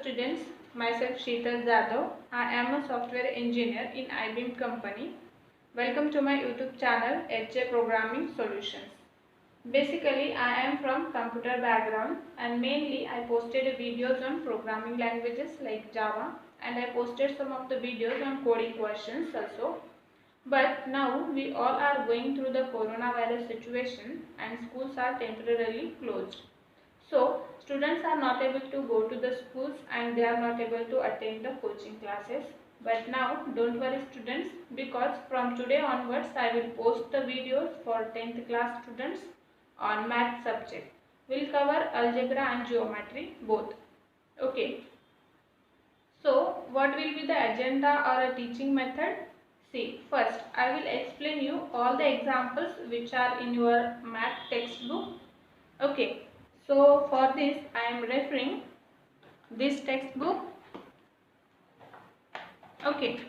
students, myself Sheetal Jadhav. I am a software engineer in IBM company. Welcome to my YouTube channel HJ Programming Solutions. Basically, I am from computer background and mainly I posted videos on programming languages like Java, and I posted some of the videos on coding questions also. But now we all are going through the coronavirus situation and schools are temporarily closed. So students are not able to go to the schools and they are not able to attend the coaching classes. But now don't worry students, because from today onwards I will post the videos for 10th class students on math subject. We'll cover algebra and geometry both. Okay. So what will be the agenda or a teaching method? See, first I will explain you all the examples which are in your math textbook. Okay. So for this I am referring this textbook. Okay,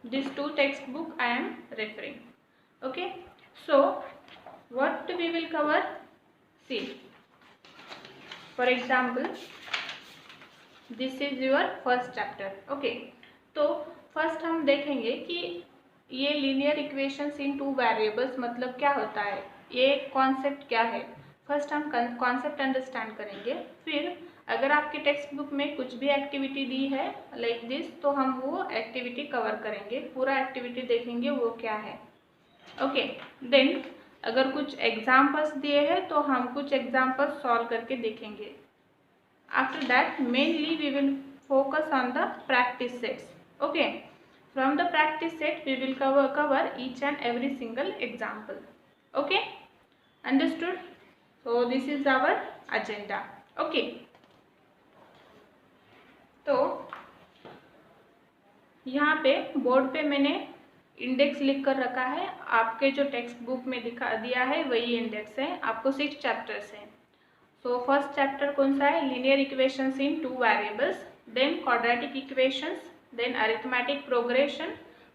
these two textbook I am referring. Okay, so what we will cover? See, for example, this is your first chapter. Okay, तो first हम देखेंगे कि ये linear equations in two variables मतलब क्या होता है, ये कॉन्सेप्ट क्या है। फर्स्ट हम कॉन्सेप्ट अंडरस्टैंड करेंगे, फिर अगर आपके टेक्स्ट बुक में कुछ भी एक्टिविटी दी है लाइक दिस तो हम वो एक्टिविटी कवर करेंगे, पूरा एक्टिविटी देखेंगे वो क्या है। ओके, देन अगर कुछ एग्जाम्पल्स दिए हैं तो हम कुछ एग्जाम्पल्स सॉल्व करके देखेंगे। After that mainly we will focus on the practice sets. Okay, from the practice set we will cover each and every single example. Okay, understood? So this is our agenda. Okay, तो यहाँ पे board पे मैंने index लिख कर रखा है, आपके जो टेक्स्ट बुक में दिखा दिया है वही इंडेक्स है। आपको 6 चैप्टर्स हैं। सो फर्स्ट चैप्टर कौन सा है? Linear equations in two variables, then quadratic equations, then arithmetic progression,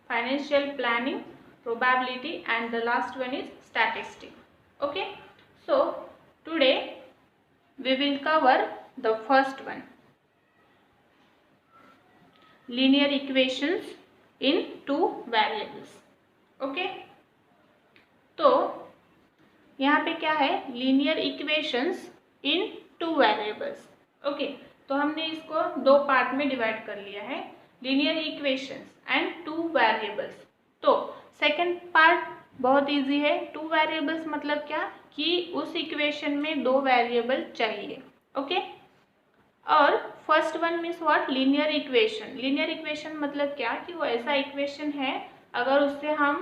financial planning, probability, and the last one is statistics. Okay, so today we will cover the first one, linear equations in two variables. Okay, तो यहाँ पे क्या है? linear equations in two variables. Okay, तो हमने इसको दो part में डिवाइड कर लिया है, linear equations and two variables. तो सेकंड पार्ट बहुत इजी है। टू वेरिएबल्स मतलब क्या कि उस इक्वेशन में दो वेरिएबल चाहिए। ओके, और first one means what? Linear equation. Linear equation मतलब क्या कि वो ऐसा इक्वेशन है अगर उससे हम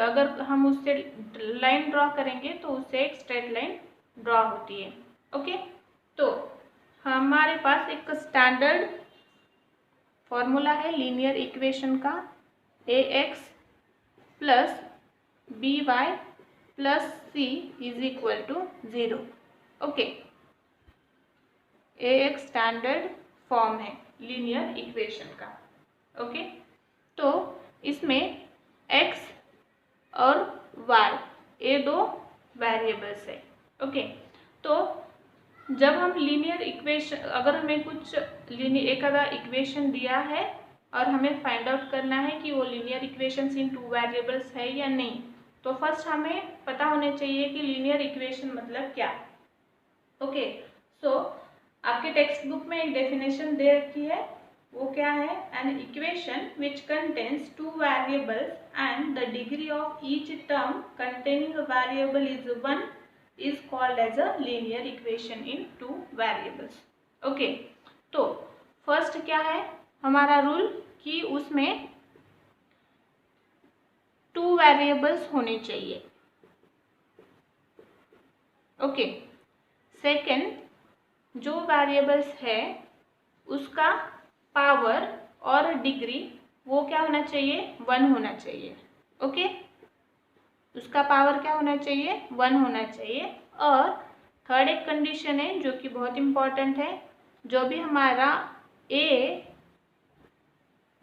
अगर हम उससे लाइन ड्रॉ करेंगे तो उससे एक स्ट्रेट लाइन ड्रॉ होती है। ओके, तो हमारे पास एक स्टैंडर्ड फॉर्मूला है लीनियर इक्वेशन का, ax plus by plus c is equal to 0। Okay, ax standard form है लीनियर इक्वेशन का। ओके, तो इसमें x और y ये दो वेरिएबल्स है। ओके, तो जब हम लीनियर इक्वेशन, अगर हमें कुछ एक अगर इक्वेशन दिया है और हमें फाइंड आउट करना है कि वो linear equations in two variables है या नहीं, तो फर्स्ट हमें पता होने चाहिए कि लीनियर इक्वेशन मतलब क्या। ओके, सो आपके टेक्स्ट बुक में एक डेफिनेशन दे रखी है, वो क्या है? An equation which contains two variables and the degree of each term containing a variable is 1 is called as a linear equation in two variables. Okay, तो फर्स्ट क्या है हमारा रूल कि उसमें टू वेरिएबल्स होने चाहिए। ओके, सेकंड जो variables है उसका पावर और डिग्री वो क्या होना चाहिए? 1 होना चाहिए। ओके, उसका पावर क्या होना चाहिए? 1 होना चाहिए। और थर्ड एक कंडीशन है जो कि बहुत इम्पॉर्टेंट है, जो भी हमारा ए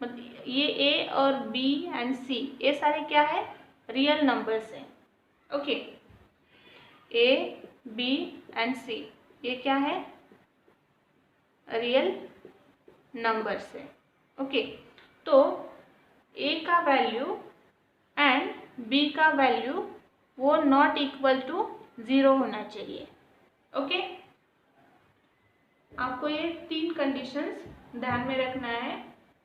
मतलब ये ए और बी एंड सी ये सारे क्या है? रियल नंबर्स हैं। ओके, ए बी एंड सी ये क्या है? रियल नंबर से। ओके, तो a का वैल्यू एंड b का वैल्यू वो नॉट इक्वल टू 0 होना चाहिए। ओके, आपको ये 3 कंडीशंस ध्यान में रखना है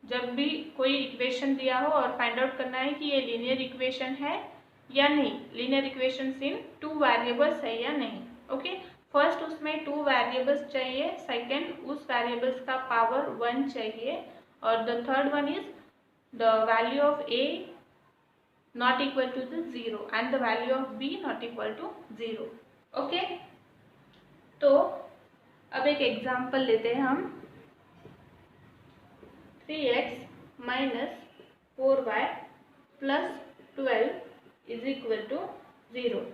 जब भी कोई इक्वेशन दिया हो और फाइंड आउट करना है कि ये लीनियर इक्वेशन है या नहीं, लीनियर इक्वेशन इन 2 वेरिएबल्स है या नहीं। ओके, फर्स्ट उसमें 2 वेरिएबल्स चाहिए, सेकंड उस वेरिएबल्स का पावर 1 चाहिए, और the third one is the value of a not equal to the 0 and the value of b not equal to 0। Okay, तो अब एक एग्जांपल लेते हैं हम। 3x minus 4y plus 12 is equal to 0।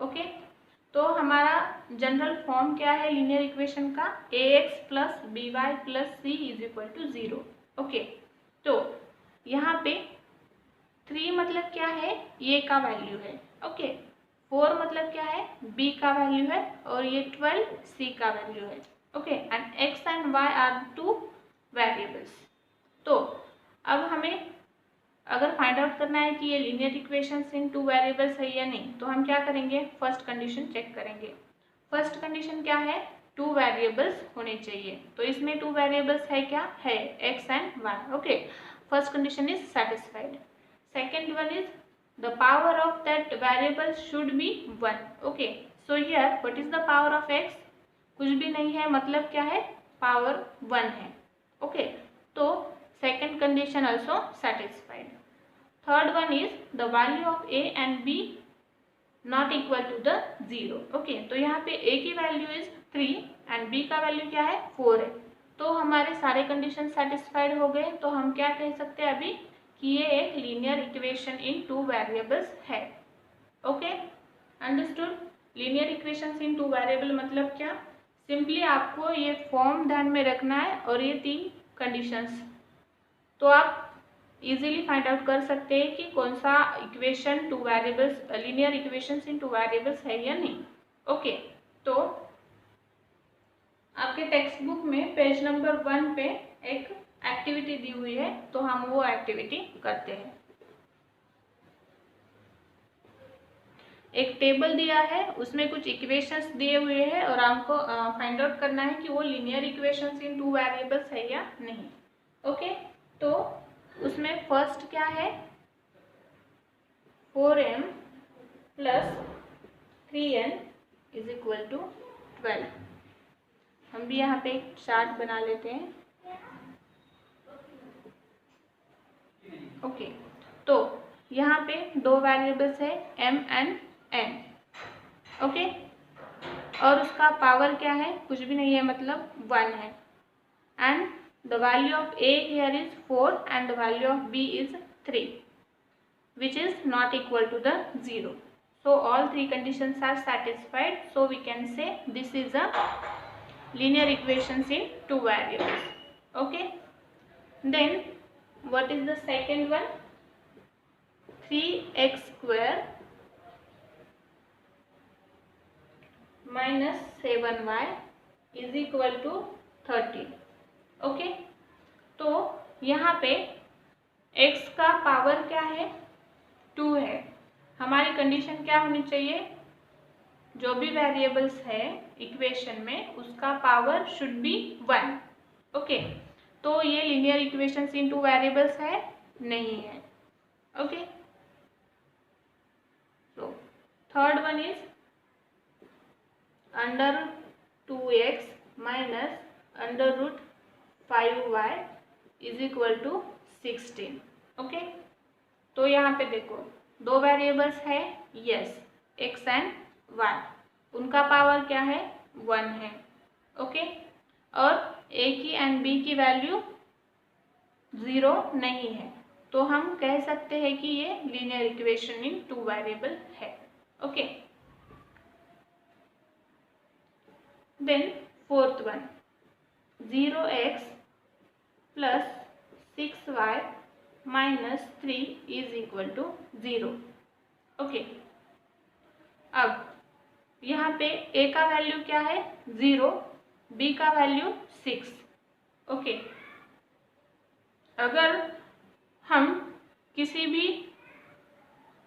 Okay, तो हमारा जनरल फॉर्म क्या है लीनियर इक्वेशन का, ax plus by plus c is equal to 0। Okay, तो यहाँ पे 3 मतलब क्या है, ये का वैल्यू है। ओके, 4 मतलब क्या है, b का वैल्यू है, और ये 12 c का वैल्यू है। Okay, and x and y are 2 variables. तो अब हमें अगर फाइंड आउट करना है कि ये लीनियर इक्वेशंस इन 2 वेरिएबल्स है या नहीं, तो हम क्या करेंगे, फर्स्ट कंडीशन चेक करेंगे। फर्स्ट कंडीशन क्या है, 2 वेरिएबल्स होने चाहिए। तो इसमें 2 वेरिएबल्स है, क्या है, x and y। Okay, first condition is satisfied. Second one is the power of that variable should be 1। Okay, so here what is the power of x, कुछ भी नहीं है, मतलब क्या है, पावर 1 है। Okay, तो second condition also satisfied। Third one is the value of a and b not equal to the 0। Okay, तो यहाँ पे a की वैल्यू इज 3 एंड b का वैल्यू क्या है, 4 है। तो हमारे सारे कंडीशन सेटिस्फाइड हो गए, तो हम क्या कह सकते हैं अभी कि ये एक लीनियर इक्वेशन इन 2 वेरिएबल्स है। Okay, understood. Linear equation in 2 variable मतलब क्या, सिंपली आपको ये फॉर्म ध्यान में रखना है और ये 3 कंडीशंस, तो आप इजीली फाइंड आउट कर सकते हैं कि कौन सा equation 2 variables, linear equation in 2 variables है या नहीं। ओके, तो आपके टेक्स्ट बुक में पेज नंबर 1 पे एक एक्टिविटी दी हुई है, तो हम वो एक्टिविटी करते हैं। एक टेबल दिया है, उसमें कुछ इक्वेशंस दिए हुए हैं और हमको फाइंड आउट करना है कि वो लीनियर इक्वेशंस इन 2 वेरिएबल्स है या नहीं। ओके, तो उसमें फर्स्ट क्या है, 4m plus 3n is equal to 12। हम भी यहाँ पे एक चार्ट बना लेते हैं। ओके, तो यहाँ पे 2 वेरिएबल्स है m एंड n। ओके, और उसका पावर क्या है, कुछ भी नहीं है, मतलब 1 है, and the value of a here is 4 and the value of b is 3 which is not equal to the 0। so all 3 conditions are satisfied, so we can say this is a linear equations in 2 variables। okay, then what is the second one, 3x square minus 7y is equal to 30। Okay, तो यहाँ पे x का power क्या है, 2 है। हमारी condition क्या होनी चाहिए, जो भी वेरिएबल्स है इक्वेशन में उसका पावर शुड बी 1। ओके, तो ये लीनियर इक्वेशंस इन 2 वेरिएबल्स है, नहीं है। Okay, so third one is under 2x minus under root 5y is equal to 16। Okay, तो यहाँ पे देखो 2 वेरिएबल्स है, यस, x एंड y, उनका पावर क्या है, 1 है। ओके, और a की एंड b की वैल्यू 0 नहीं है, तो हम कह सकते हैं कि ये लीनियर इक्वेशन इन 2 वेरिएबल है। Okay, then fourth one, 0x plus 6y minus 3 is equal to 0। Okay, अब यहाँ पे a का वैल्यू क्या है, 0, b का वैल्यू 6। ओके, अगर हम किसी भी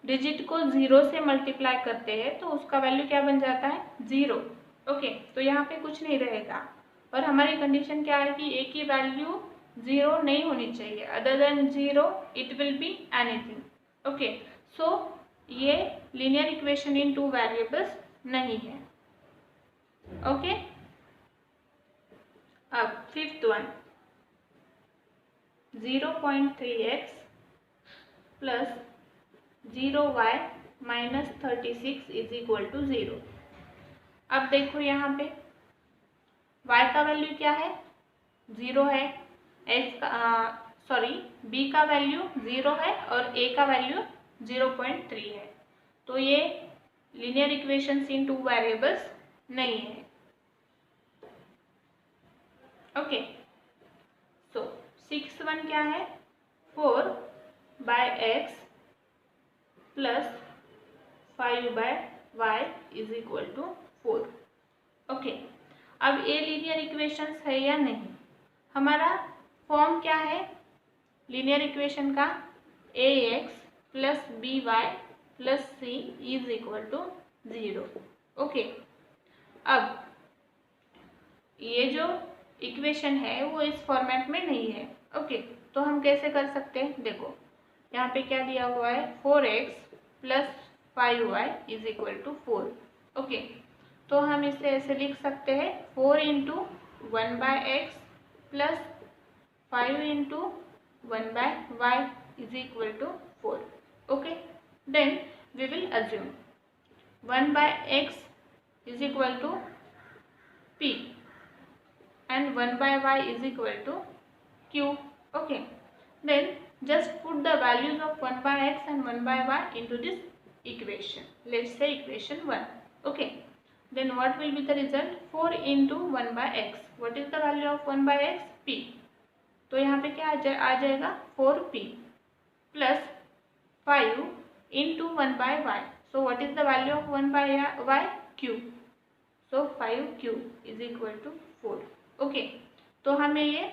डिजिट को 0 से मल्टीप्लाई करते हैं तो उसका वैल्यू क्या बन जाता है? 0। ओके, तो यहाँ पे कुछ नहीं रहेगा। और हमारी कंडीशन क्या है कि a की वैल्यू 0 नहीं होनी चाहिए, other than 0 it will be anything. Okay, so ये linear equation in two variables नहीं है। ओके, अब fifth one, 0.3x plus 0y minus 36 is equal to 0। अब देखो यहाँ पे y का वैल्यू क्या है? 0 है, b का वैल्यू 0 है और a का वैल्यू 0.3 है। तो ये linear equations in two variables नहीं है। ओके, सो 6 क्या है? 4/x plus 5/y is equal to 4। Okay, अब ये लीनियर इक्वेशंस है या नहीं? हमारा फॉर्म क्या है लीनियर इक्वेशन का? ax plus by plus c is equal to 0। Okay, अब ये जो इक्वेशन है वो इस फॉर्मेट में नहीं है। ओके, तो हम कैसे कर सकते हैं? देखो यहाँ पे क्या दिया हुआ है? 4x plus 5y is equal to 4। Okay, तो हम इसे ऐसे लिख सकते हैं 4 into 1/x plus 5 into 1/y is equal to 4। Okay, then we will assume 1/x is equal to p and 1/y is equal to q. Okay, then just put the values of 1/x and 1/y into this equation. Let's say equation 1. Okay, then what will be the result? 4 into 1/x. What is the value of 1/x? p. तो यहाँ पे क्या आ जाएगा? 4p plus 5 into 1/y. So what is the value of 1/y? q. So 5q is equal to 4. Okay, तो हमें ये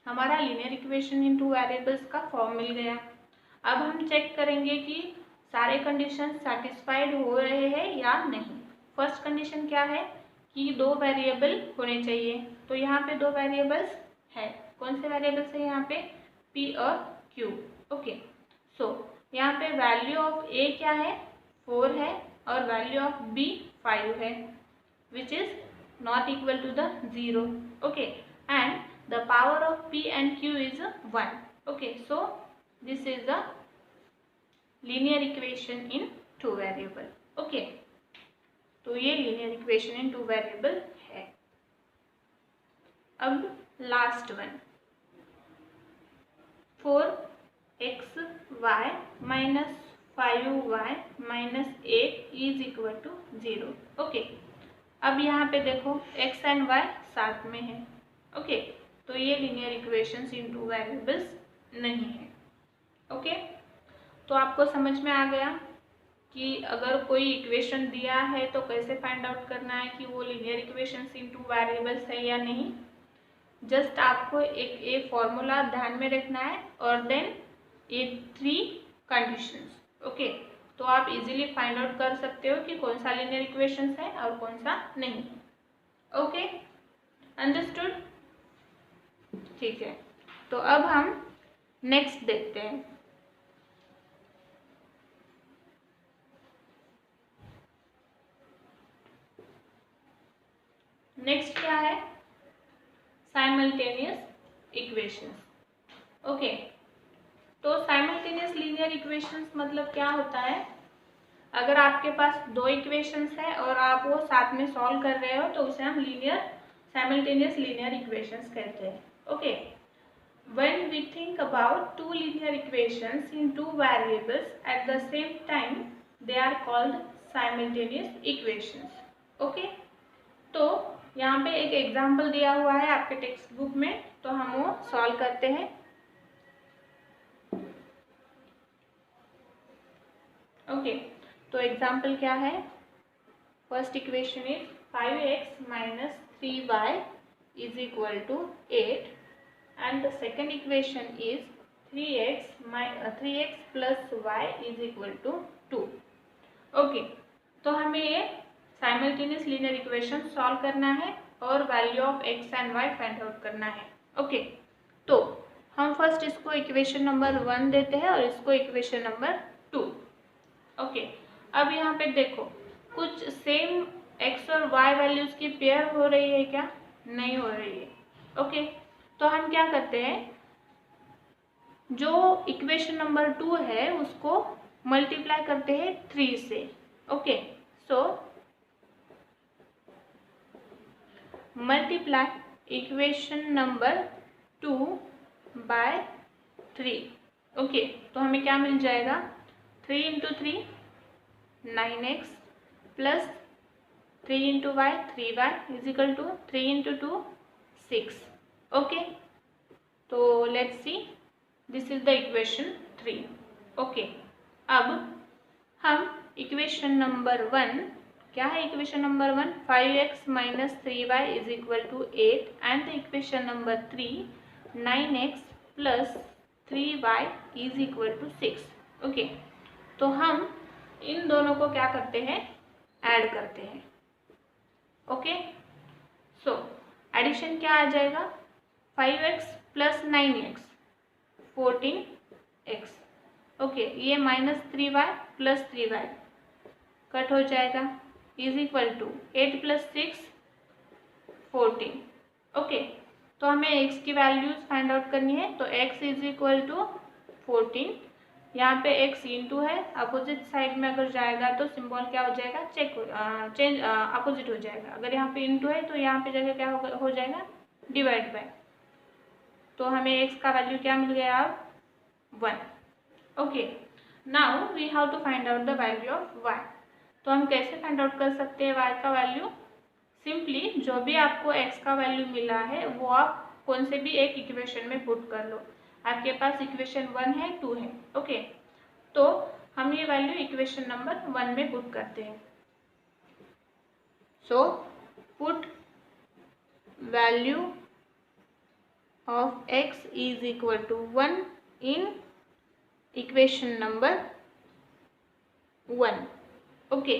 हमारा linear equation in two variables का फॉर्म मिल गया। अब हम चेक करेंगे कि सारे कंडीशन सेटिस्फाइड हो रहे हैं या नहीं। फर्स्ट कंडीशन क्या है कि 2 वेरिएबल होने चाहिए। तो यहाँ पे 2 वेरिएबल्स है। कौन से वेरिएबल्स है यहाँ पे? p और q। ओके, सो यहाँ पे वैल्यू ऑफ a क्या है? 4 है और वैल्यू ऑफ b 5 है, which is not equal to the 0. Okay, and the power of p and q is 1. Okay, so this is the linear equation in 2 variable. Okay, तो ये linear equation in 2 variable है। अब last one, 4xy minus 5y minus 8 is equal to 0। Okay, अब यहाँ पे देखो x and y साथ में है। ओके, तो ये linear equations in two variables नहीं है। ओके, तो आपको समझ में आ गया कि अगर कोई इक्वेशन दिया है तो कैसे फाइंड आउट करना है कि वो linear equations in two variables है या नहीं। जस्ट आपको एक फॉर्मूला ध्यान में रखना है और देन ये 3 कंडीशंस। ओके, तो आप इजीली फाइंड आउट कर सकते हो कि कौन सा लीनियर इक्वेशंस है और कौन सा नहीं। Okay, understood? ठीक है, तो अब हम नेक्स्ट देखते हैं। नेक्स्ट क्या है? Simultaneous equations. ओके, तो साइमल्टेनियस लीनियर इक्वेशंस मतलब क्या होता है? अगर आपके पास 2 इक्वेशंस है और आप वो साथ में सॉल्व कर रहे हो तो उसे हम साइमल्टेनियस लीनियर इक्वेशंस कहते हैं। Okay, when we think about 2 linear equations in 2 variables at the same time, they are called simultaneous equations. Okay, तो यहाँ पे एक एग्जाम्पल दिया हुआ है आपके टेक्स्ट बुक में, तो हम वो सॉल्व करते हैं। ओके, तो एग्जाम्पल क्या है? First equation is 5x minus 3y is equal to 8 and the second equation is 3x plus y is equal to 2. Okay, तो हमें ये साइमल्टेनियस लीनियर इक्वेशन सॉल्व करना है और value of x and y find out करना है. Okay, तो हम फर्स्ट इसको इक्वेशन नंबर 1 देते हैं और इसको इक्वेशन नंबर 2. ओके, अब यहाँ पे देखो कुछ सेम x और y वैल्यूज़ की पेयर हो रही है क्या? नहीं हो रही है. ओके, तो हम क्या करते हैं, जो इक्वेशन नंबर 2 है उसको मल्टीप्लाई करते हैं 3 से. Okay, so multiply equation number 2 by 3. Okay, तो हमें क्या मिल जाएगा, 3 into 3 9x plus 3 into y 3y is equal to 3 into 2 6. Okay, तो let's see, this is the equation 3. Okay, अब हम इक्वेशन नंबर 1, क्या है equation number 1, 5x minus 3y is equal to 8 and the equation number 3 9x plus 3y is equal to 6. Okay, तो हम इन दोनों को क्या करते हैं, ऐड करते हैं. ओके, सो एडिशन क्या आ जाएगा, 5x plus 9x 14x. Okay, ये minus 3y plus 3y cut हो जाएगा is equal to 8 plus 6 14. Okay, तो हमें x की वैल्यूज फाइंड आउट करनी है. तो x इज इक्वल टू 14, यहाँ पे x इंटू है, अपोजिट साइड में अगर जाएगा तो सिंबल क्या हो जाएगा, चेंज अपोजिट हो जाएगा. अगर यहाँ पे इंटू है तो यहाँ पे जगह क्या हो जाएगा, डिवाइड बाय. तो हमें x का वैल्यू क्या मिल गया अब 1. Okay, now we have to find out the value of y. तो हम कैसे फाइंड आउट कर सकते हैं y का वैल्यू, सिंपली जो भी आपको x का वैल्यू मिला है वो आप कौन से भी एक इक्वेशन में पुट कर लो. आपके पास इक्वेशन 1 है, 2 है. ओके, तो हम ये वैल्यू इक्वेशन नंबर 1 में पुट करते हैं. So put value of x is equal to 1 in equation number 1. Okay,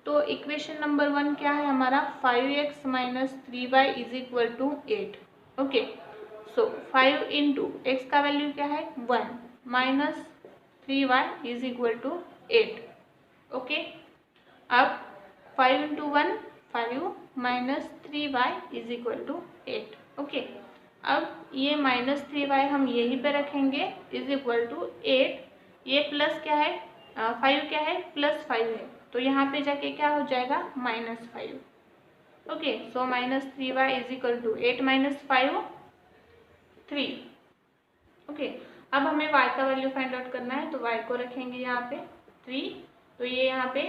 तो इक्वेशन नंबर 1 क्या है हमारा, 5x minus 3y is equal to 8. Okay, so 5 into x का वैल्यू क्या है 1 minus 3y is equal to 8. Okay, अब 5 into 1 5 minus 3y is equal to 8. Okay, अब ये माइनस 3y हम यहीं पे रखेंगे इज इक्वल टू 8. ये प्लस क्या है, 5 क्या है, प्लस 5 है, तो यहाँ पे जाके क्या हो जाएगा -5. Okay, so minus 3y is equal to 8 minus 5 3. Okay, अब हमें y का वैल्यू फाइंड आउट करना है. तो y को रखेंगे यहाँ पे 3, तो ये यहाँ पे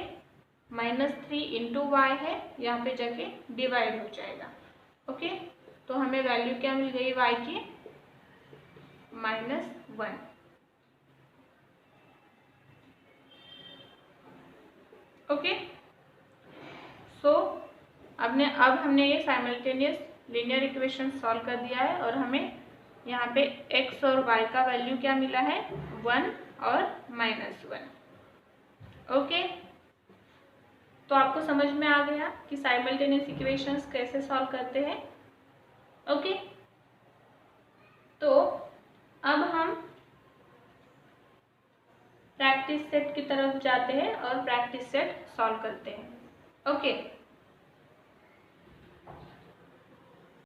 -3 इंटू वाई है, यहाँ पे जाके डिवाइड हो जाएगा. ओके, तो हमें वैल्यू क्या मिल गई y की, -1. ओके, सो अब हमने ये साइमल्टेनियस लीनियर इक्वेशन सॉल्व कर दिया है और हमें यहाँ पे x और y का वैल्यू क्या मिला है, 1 और -1. ओके, तो आपको समझ में आ गया कि साइमल्टेनियस इक्वेशंस कैसे सॉल्व करते हैं. ओके, तो अब हम प्रैक्टिस सेट की तरफ जाते हैं और प्रैक्टिस सेट सॉल्व करते हैं. ओके,